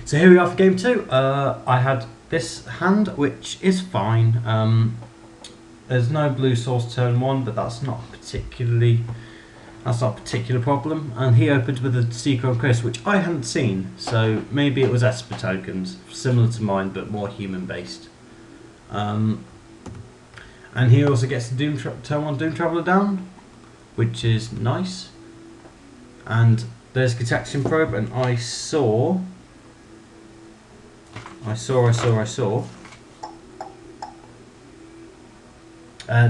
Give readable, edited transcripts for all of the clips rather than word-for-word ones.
So here we are for game 2. I had this hand, which is fine. There's no blue source turn 1, but that's not a particular problem. And he opened with a Seeker and Chris, which I hadn't seen. So maybe it was Esper tokens, similar to mine, but more human based. And he also gets the turn 1 Doom Traveller down, which is nice. And there's Gataxian Probe, and I saw.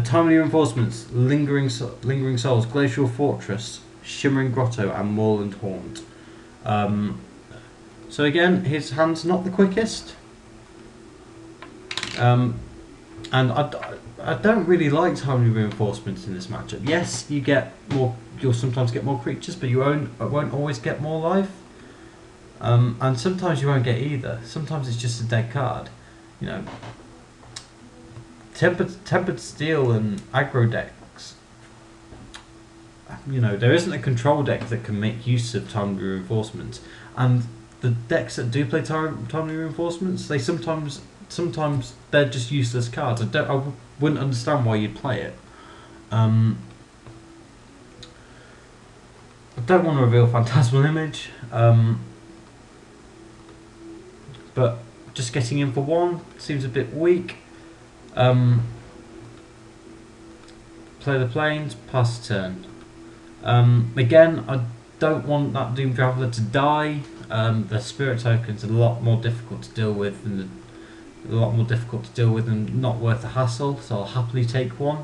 Timely Reinforcements, Lingering Souls, Glacial Fortress, Shimmering Grotto, and Moorland Haunt. So again, his hand's not the quickest. And I don't really like Timely Reinforcements in this matchup. Yes, you'll sometimes get more creatures, but you won't always get more life. And sometimes you won't get either. Sometimes it's just a dead card. You know, Tempered Steel and aggro decks. You know, there isn't a control deck that can make use of Timely Reinforcements. And the decks that do play Timely Reinforcements, they sometimes they're just useless cards. I wouldn't understand why you'd play it. I don't want to reveal Phantasmal Image. But just getting in for 1 seems a bit weak. Play the planes, pass the turn. Again, I don't want that Doom Traveller to die. The Spirit Token's a lot more difficult to deal with and not worth the hassle, so I'll happily take 1.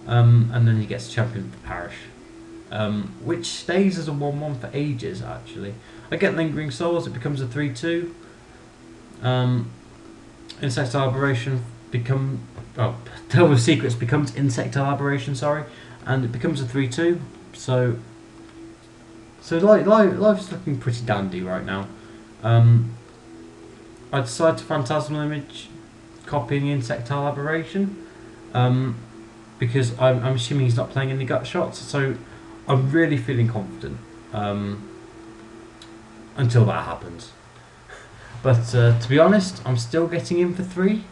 And then he gets Champion of the Parish. Which stays as a 1/1 for ages actually. I get Lingering Souls, it becomes a 3/2. Insectile Aberration Delve of Secrets becomes Insectile Aberration, and it becomes a 3/2. So life's looking pretty dandy right now. I decided to Phantasmal Image, copying Insectile Aberration, because I'm assuming he's not playing any gut shots. So I'm really feeling confident until that happens. But to be honest, I'm still getting in for 3.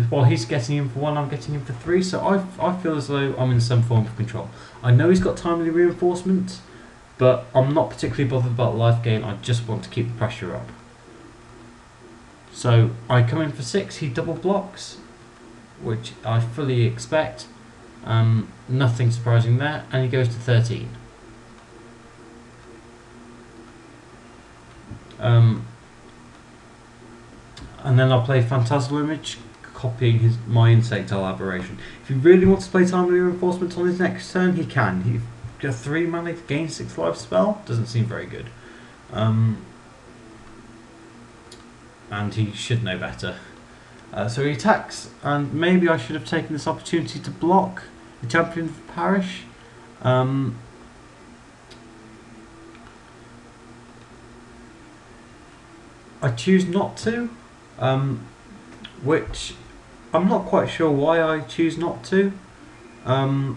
While he's getting in for 1, I'm getting in for 3. So I feel as though I'm in some form of control. I know he's got Timely Reinforcements, but I'm not particularly bothered about life gain. I just want to keep the pressure up. So I come in for 6. He double blocks, which I fully expect. Nothing surprising there, and he goes to 13. And then I'll play Phantasmal Image, copying my Insectile Aberration. If he really wants to play Timely Reinforcements on his next turn, he can. He's got 3 mana to gain 6 life spell. Doesn't seem very good. And he should know better. So he attacks, and maybe I should have taken this opportunity to block the Champion of the Parish. I choose not to, which I'm not quite sure why I choose not to. I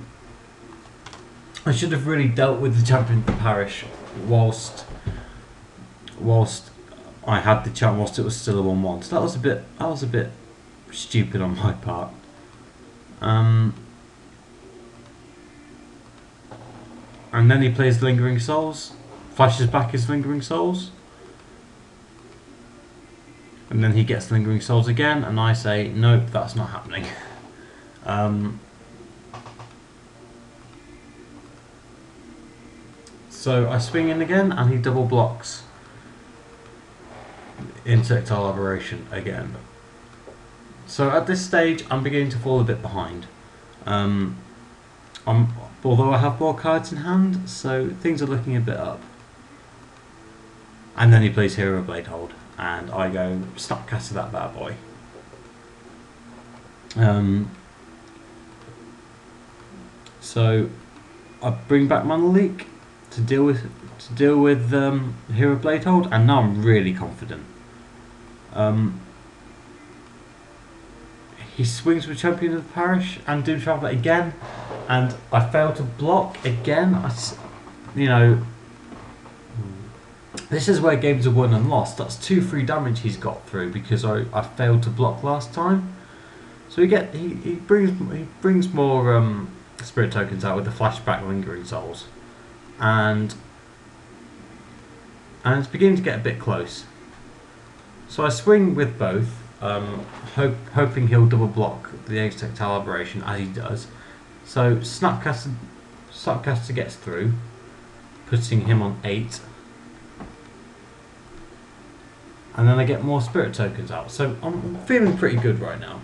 should have really dealt with the Champion of the Parish whilst I had the chance, whilst it was still a 1/1. So that was a bit stupid on my part. And then he plays Lingering Souls, flashes back his Lingering Souls, and then he gets Lingering Souls again, and I say, nope, that's not happening. So I swing in again, and he double blocks Insectile Aberration again. So at this stage, I'm beginning to fall a bit behind. Although I have more cards in hand, so things are looking a bit up. And then he plays Hero Bladehold, and I go Snapcaster that bad boy. So I bring back Mana Leak to deal with Hero Bladehold, and now I'm really confident. he swings with Champion of the Parish and Doom Traveller again, and I fail to block again. You know, this is where games are won and lost. That's 2-3 damage he's got through because I failed to block last time. So he brings more spirit tokens out with the flashback Lingering Souls, and it's beginning to get a bit close. So I swing with both, hoping he'll double block the Tactile Aberration as he does. So Snapcaster gets through, putting him on 8. And then I get more spirit tokens out. So I'm feeling pretty good right now.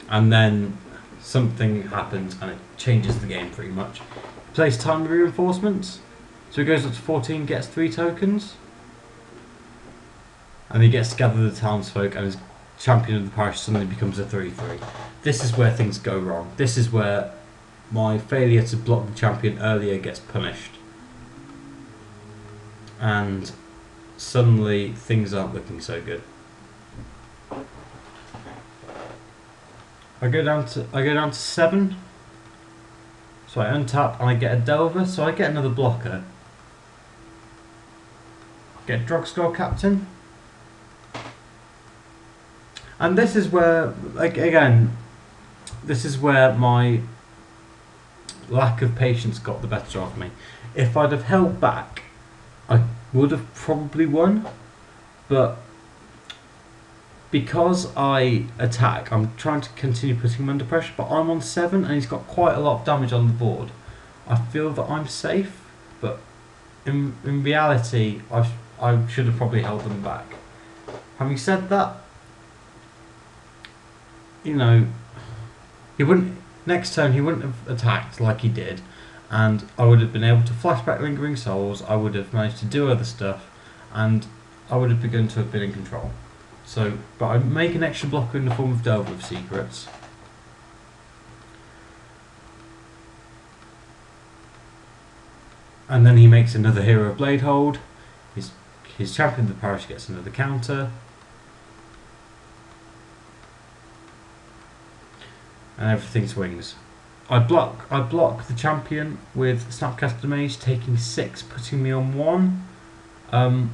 And then something happens and it changes the game pretty much. He plays Time Reinforcements. So he goes up to 14, gets 3 tokens. And he gets to gather the townsfolk, and his Champion of the Parish suddenly becomes a 3-3. This is where things go wrong. This is where my failure to block the champion earlier gets punished. And suddenly things aren't looking so good. I go down to 7. So I untap and I get a Delver, so I get another blocker. Get Drogskull Captain. And this is where, again, this is where my lack of patience got the better of me. If I'd have held back, I would have probably won, but because I attack, I'm trying to continue putting him under pressure, but I'm on 7 and he's got quite a lot of damage on the board. I feel that I'm safe, but in reality, I should have probably held them back. Having said that, you know, next turn he wouldn't have attacked like he did, and I would have been able to flashback Lingering Souls, I would have managed to do other stuff, and I would have begun to have been in control. So, but I make an extra blocker in the form of Delver of Secrets. And then he makes another Hero of Bladehold. His Champion of the Parish gets another counter. And everything swings. I block the champion with Snapcaster Mage, taking 6, putting me on 1.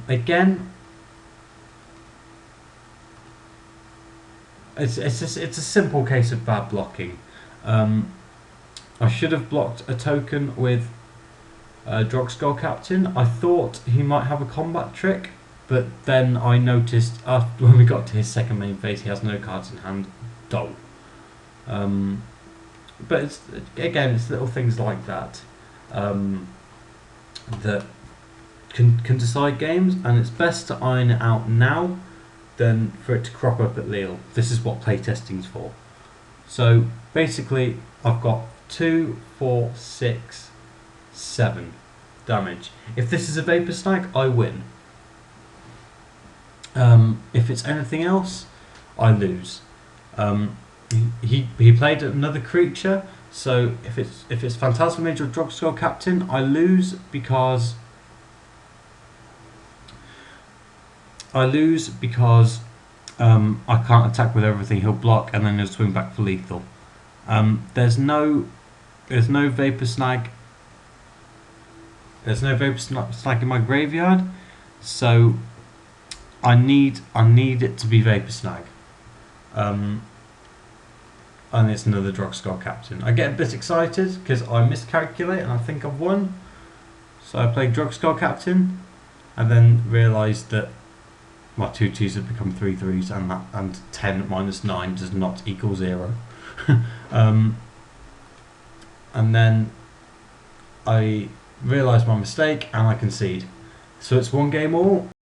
Again, it's a simple case of bad blocking. I should have blocked a token with Drogskull Captain. I thought he might have a combat trick, but then I noticed after when we got to his second main phase, he has no cards in hand. Dull. But it's little things like that that can decide games, and it's best to iron it out now than for it to crop up at Lille. This is what playtesting's for. So basically, I've got 2, 4, 6, 7 damage. If this is a Vapor Snag, I win. If it's anything else, I lose. He played another creature, so if it's Phantasmal Mage or Drogskull Captain, I lose because I can't attack with everything. He'll block and then he'll swing back for lethal. There's no Vapor Snag. There's no Vapor Snag in my graveyard, so I need it to be Vapor Snag. And it's another Drogskull Captain. I get a bit excited because I miscalculate and I think I've won. So I play Drogskull Captain, and then realised that my 2/2s have become 3/3s, and 10 minus 9 does not equal 0. And then I realise my mistake and I concede. So it's 1 game all.